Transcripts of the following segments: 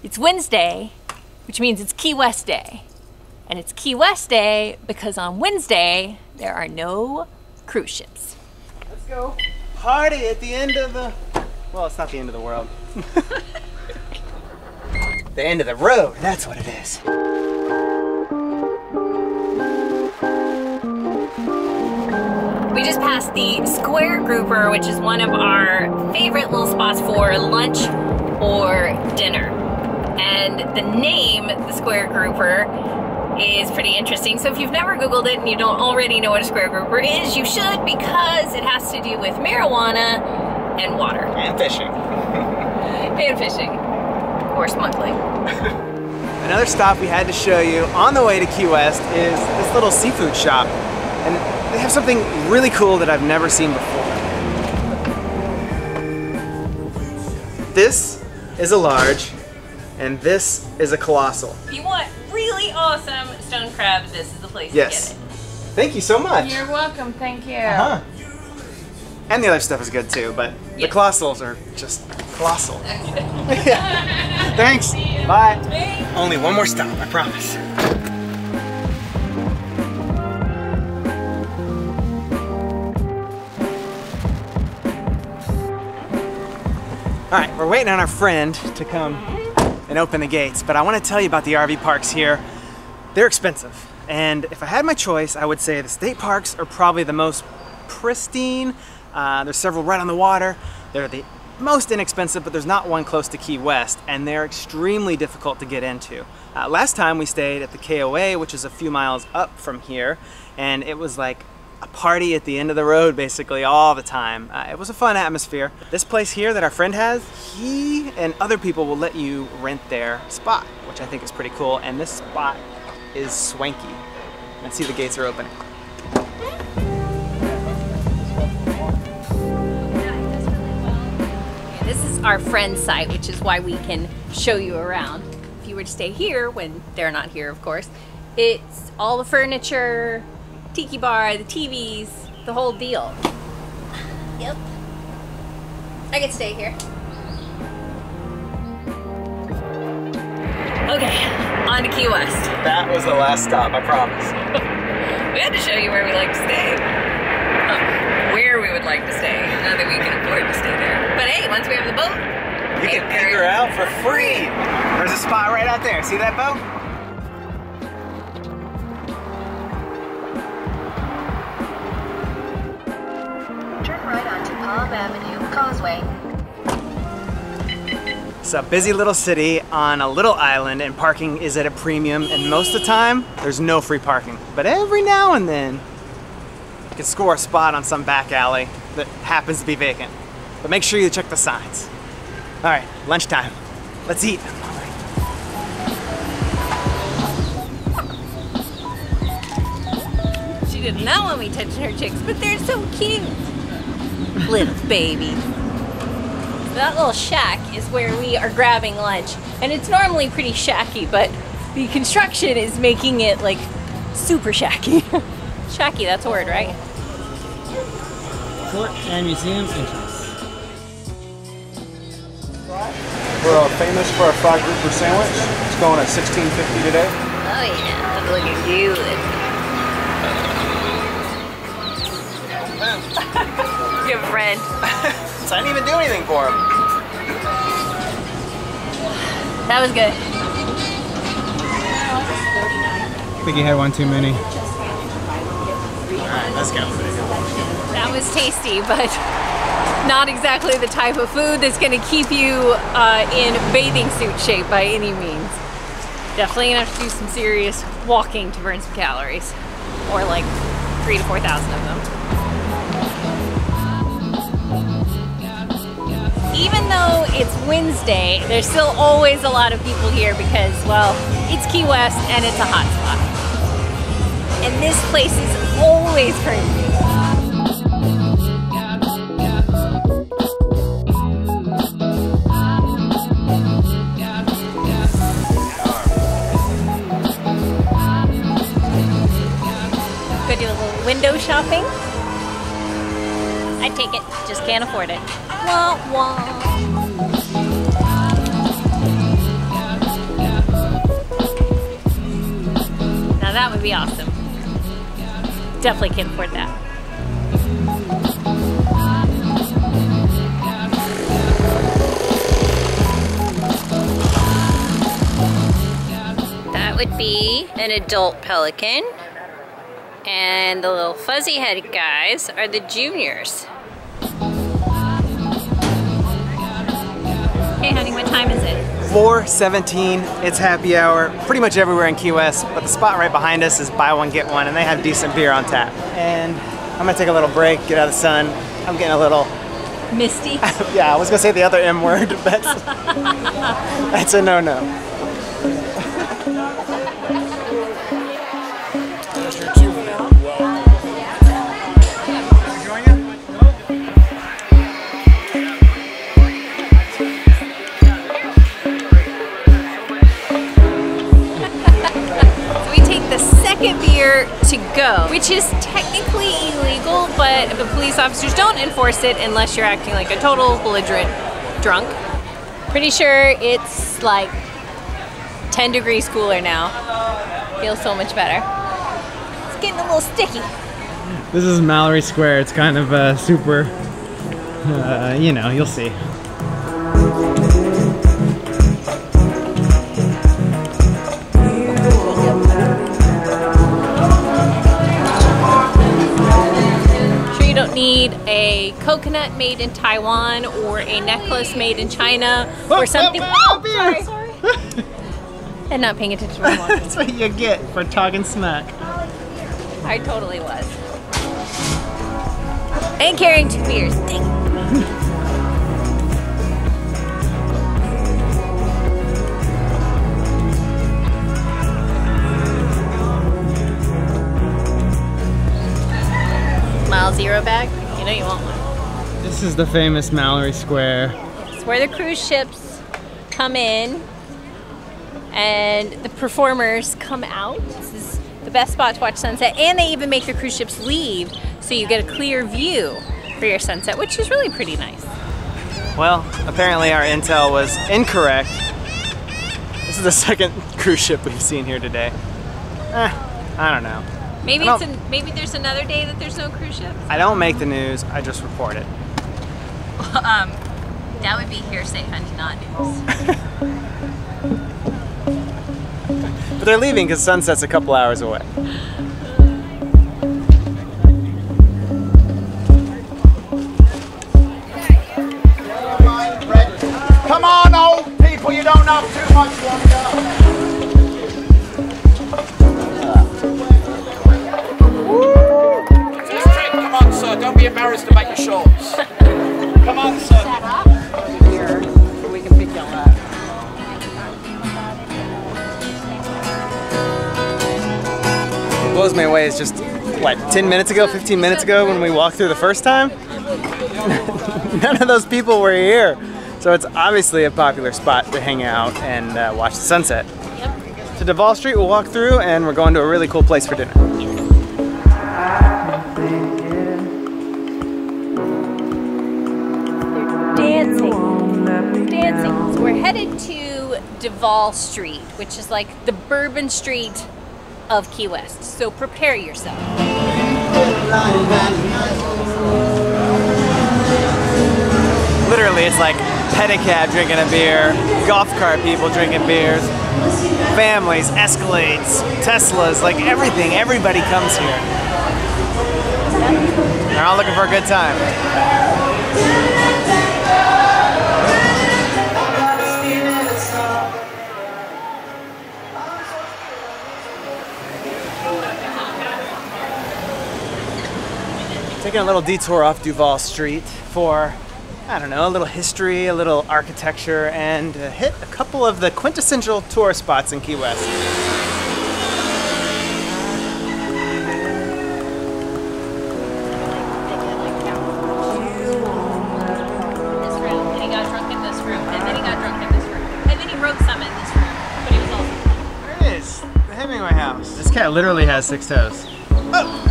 It's Wednesday, which means it's Key West Day. And it's Key West Day because on Wednesday, there are no cruise ships. Let's go party at the end of the, well, it's not the end of the world. The end of the road, that's what it is. We just passed the Square Grouper, which is one of our favorite little spots for lunch or dinner. And the name, the Square Grouper, is pretty interesting. So if you've never Googled it and you don't already know what a Square Grouper is, you should, because it has to do with marijuana and water. And fishing. And fishing. Or smuggling. Another stop we had to show you on the way to Key West is this little seafood shop. And they have something really cool that I've never seen before. This is a large, and this is a colossal. If you want really awesome stone crabs, this is the place to get it. Thank you so much. You're welcome, thank you. And the other stuff is good too, but the colossals are just colossal. Yeah. Thanks. Bye. Only one more stop, I promise. All right, we're waiting on our friend to come and open the gates, but I want to tell you about the RV parks here. They're expensive, and if I had my choice, I would say the state parks are probably the most pristine. There's several right on the water. They're the most inexpensive, but there's not one close to Key West, and they're extremely difficult to get into. Last time we stayed at the KOA, which is a few miles up from here, and it was like a party at the end of the road basically all the time. It was a fun atmosphere. This place here that our friend has, he and other people will let you rent their spot, which I think is pretty cool, and this spot is swanky. Let's see, the gates are opening. This is our friend's site, which is why we can show you around. If you were to stay here, when they're not here, of course, it's all the furniture, tiki bar, the TVs, the whole deal. Yep. I could stay here. Okay, on to Key West. That was the last stop, I promise. We had to show you where we like to stay. Where we would like to stay, not that we can afford to stay there. But hey, once we have the boat, you can figure out for free. There's a spot right out there. See that boat? Turn right onto Palm Avenue Causeway. It's a busy little city on a little island, and parking is at a premium, and most of the time, there's no free parking. But every now and then, you can score a spot on some back alley that happens to be vacant. But make sure you check the signs. All right, lunchtime. Let's eat. She did not want me touching her chicks, but they're so cute. Little baby. That little shack is where we are grabbing lunch. And it's normally pretty shacky, but the construction is making it like super shacky. Shacky, that's a word, right? Court and museum entrance. We're famous for our fried grouper sandwich. It's going at $16.50 today. Oh yeah, that's looking good. Good friend. So I didn't even do anything for him. That was good. I think you had one too many. Alright, let's go. That was tasty, but not exactly the type of food that's going to keep you in bathing suit shape by any means. Definitely going to have to do some serious walking to burn some calories. Or like 3,000 to 4,000 of them. Even though it's Wednesday, there's still always a lot of people here because, well, it's Key West and it's a hot spot. And this place is always crazy. Go do a little window shopping. I'd take it, just can't afford it. Wah, wah. would be awesome. Definitely can't afford that. That would be an adult pelican. And the little fuzzy headed guys are the juniors. Hey honey, what time is it? 4:17, it's happy hour, pretty much everywhere in Key West, but the spot right behind us is buy one, get one, and they have decent beer on tap. And I'm gonna take a little break, get out of the sun. I'm getting a little... Misty? Yeah, I was gonna say the other M word, but that's a no-no. Beer to go, which is technically illegal, but the police officers don't enforce it unless you're acting like a total belligerent drunk. Pretty sure it's like 10 degrees cooler now. Feels so much better. It's getting a little sticky. This is Mallory Square. It's kind of super, you know, you'll see. Need a coconut made in Taiwan or a necklace made in China or something. Oh, sorry. And not paying attention to my walking. That's what you get for talking smack. I totally was. And carrying 2 beers. Dang. Mile Zero bag? You know you want one. This is the famous Mallory Square. It's where the cruise ships come in and the performers come out. This is the best spot to watch sunset, and they even make the cruise ships leave so you get a clear view for your sunset, which is really pretty nice. Well, apparently our intel was incorrect. This is the second cruise ship we've seen here today. I don't know. Maybe maybe there's another day that there's no cruise ships. I don't make the news, I just report it. That would be hearsay, honey, not news. But they're leaving because sunset's a couple hours away. Come on, old people, you don't have too much longer. Come on, sir, don't be embarrassed about your shorts. Come on, sir. Here, so we can pick y'all up. What blows me away is just, what, 10 minutes ago, 15 minutes ago when we walked through the first time? None of those people were here. So it's obviously a popular spot to hang out and watch the sunset. Yep. To Duvall Street we'll walk through, and we're going to a really cool place for dinner. Dancing. So we're headed to Duvall Street, which is like the Bourbon Street of Key West. So prepare yourself. Literally, it's like pedicab drinking a beer, golf cart people drinking beers, families, Escalades, Teslas, like everything. Everybody comes here. They're all looking for a good time. Taking a little detour off Duvall Street for, I don't know, a little history, a little architecture, and hit a couple of the quintessential tourist spots in Key West. This room, and he got drunk in this room, and then he got drunk in this room, and then he wrote some in this room, but he was also... There it is, the Hemingway house. This cat literally has 6 toes. Oh!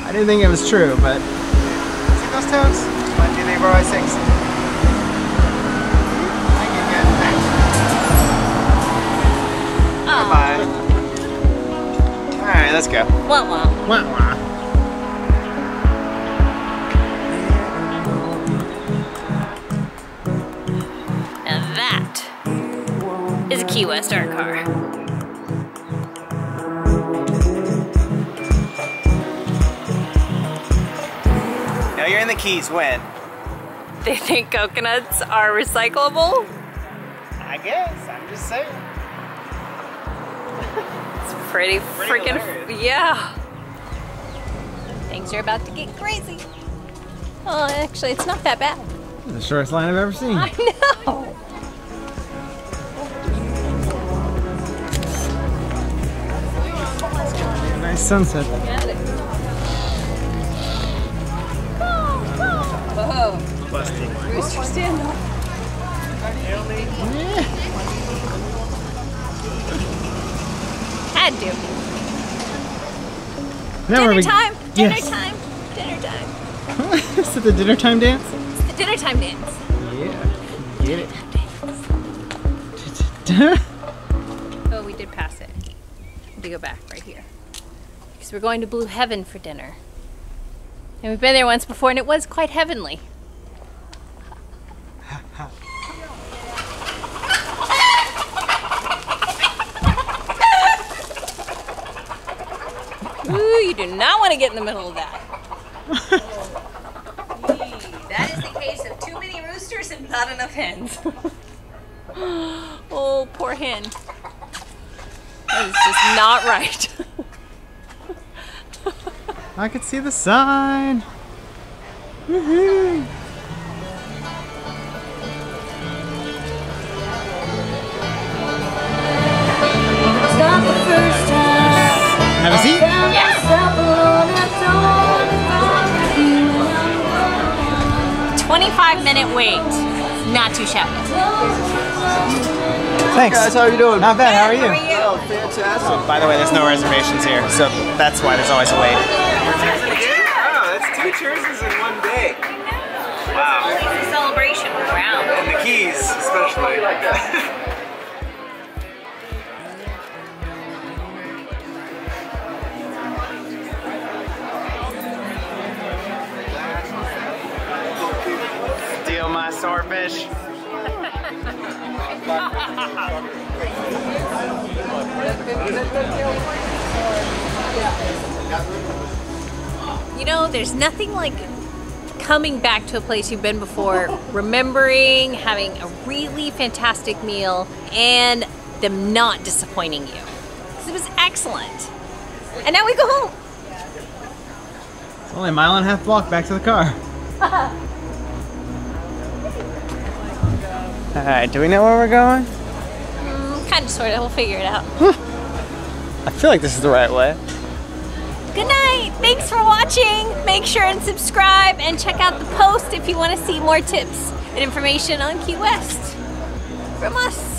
I didn't think it was true, but see those toes? Why do they borrow 6? Thank you, kid. Bye. let's go. Wah wah. Wah, wah. And that is a Key West art car. Now you're in the Keys, when? They think coconuts are recyclable? I guess, I'm just saying. It's pretty freaking, hilarious. yeah. Things are about to get crazy. Oh, actually, it's not that bad. The shortest line I've ever seen. I know. Nice sunset. Whoa. Rooster stand up. Had to. Now Dinner are we- time. Dinner Yes. time. Dinner time. Is it the dinner time dance? It's the dinner time dance. Yeah. Get it. Oh, we did pass it. We go back right here. Because we're going to Blue Heaven for dinner. And we've been there once before and it was quite heavenly. Ooh, you do not want to get in the middle of that. That is the case of too many roosters and not enough hens. Oh, poor hen. That is just not right. I could see the sign. Woohoo! Have a seat? Yes. 25-minute wait. Not too shabby. Thanks. Guys, how are you doing? Not bad, how are you? Oh, fantastic. Oh, by the way, there's no reservations here, so that's why there's always a wait. Oh, that's 2 choices in one day. Wow. It's a celebration. Wow. And the Keys, especially. Steal my swordfish. You know, there's nothing like coming back to a place you've been before, remembering having a really fantastic meal, and them not disappointing you. Because it was excellent. And now we go home. It's only a 1.5 block back to the car. Alright, do we know where we're going? Kind of, sort of. We'll figure it out. I feel like this is the right way. Good night. Thanks for watching. Make sure and subscribe and check out the post if you want to see more tips and information on Key West from us.